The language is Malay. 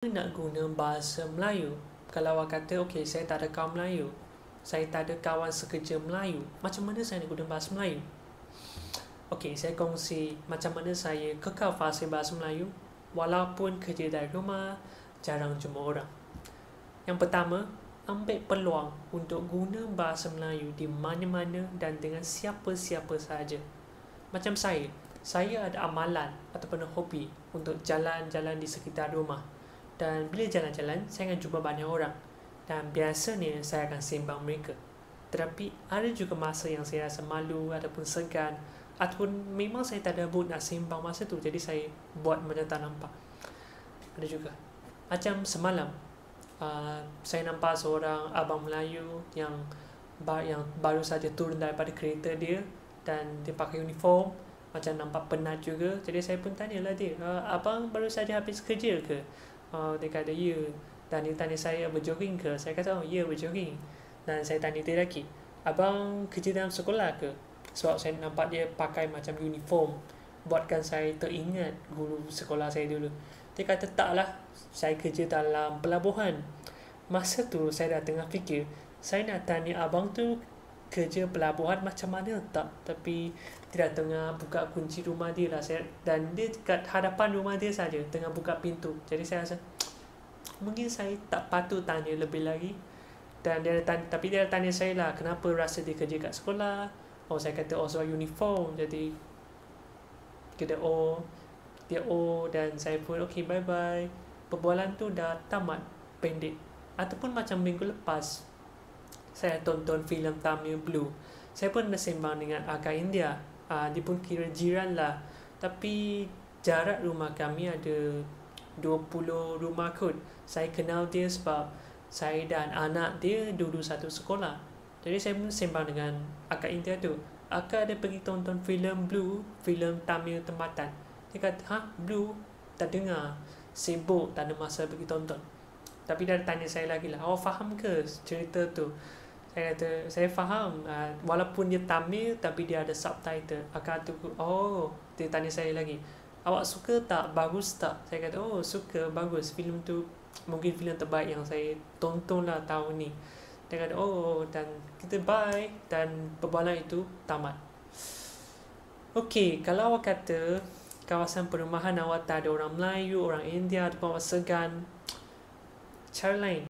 Nak guna bahasa Melayu. Kalau awak kata, okey, saya tak ada kawan Melayu, saya tak ada kawan sekerja Melayu, macam mana saya nak guna bahasa Melayu? Okey, saya kongsi macam mana saya kekal fasih bahasa Melayu walaupun kerja dari rumah, jarang jumpa orang. Yang pertama, ambil peluang untuk guna bahasa Melayu di mana-mana dan dengan siapa-siapa sahaja. Macam saya ada amalan ataupun hobi untuk jalan-jalan di sekitar rumah. Dan bila jalan-jalan, saya akan jumpa banyak orang. Dan biasanya saya akan sembang mereka. Tetapi ada juga masa yang saya rasa malu ataupun segan, ataupun memang saya tak ada mood nak sembang masa tu, jadi saya buat macam tak nampak. Ada juga. Macam semalam, saya nampak seorang abang Melayu yang baru saja turun daripada kereta dia, dan dia pakai uniform, macam nampak penat juga. Jadi saya pun tanyalah dia, abang baru saja habis kerja ke? Dia kata ya. Dan dia tanya saya, berjogging ke? Saya kata, oh ya, berjogging. Dan saya tanya dia lagi, abang kerja dalam sekolah ke? Sebab saya nampak dia pakai macam uniform, buatkan saya teringat guru sekolah saya dulu. Dia kata, taklah, saya kerja dalam pelabuhan. Masa tu saya dah tengah fikir, saya nak tanya abang tu kerja pelabuhan macam mana tak, tapi dia dah tengah buka kunci rumah dia lah. Dan dia kat hadapan rumah dia saja, tengah buka pintu. Jadi saya rasa mungkin saya tak patut tanya lebih lagi. Dan tapi dia tanya saya lah, kenapa rasa dia kerja kat sekolah. Saya kata, sebab uniform. Jadi kita dia dan saya pun okay, bye bye. Perbualan tu dah tamat, pendek. Ataupun macam minggu lepas, saya tonton filem Tamil Blue. Saya pun sembang dengan akak India. Dia pun kira jiran lah. Tapi jarak rumah kami ada 20 rumah kot. Saya kenal dia sebab saya dan anak dia dulu satu sekolah. Jadi saya pun sembang dengan akak India tu. Akak ada pergi tonton filem Blue, filem Tamil tempatan. Dia kata, Blue? Tak dengar. Sibuk, tak ada masa pergi tonton. Tapi dia tanya saya lagi lah, awak faham ke cerita tu? Saya kata, saya faham. Walaupun dia Tamil, tapi dia ada subtitle. Akak tu, dia tanya saya lagi, awak suka tak? Bagus tak? Saya kata, suka, bagus. Filem tu mungkin filem terbaik yang saya tonton lah tahun ni. Dia kata, dan kita bye. Dan perbualan itu tamat. Okey, kalau awak kata kawasan perumahan awak tak ada orang Melayu, orang India, ataupun awak segan, cara lain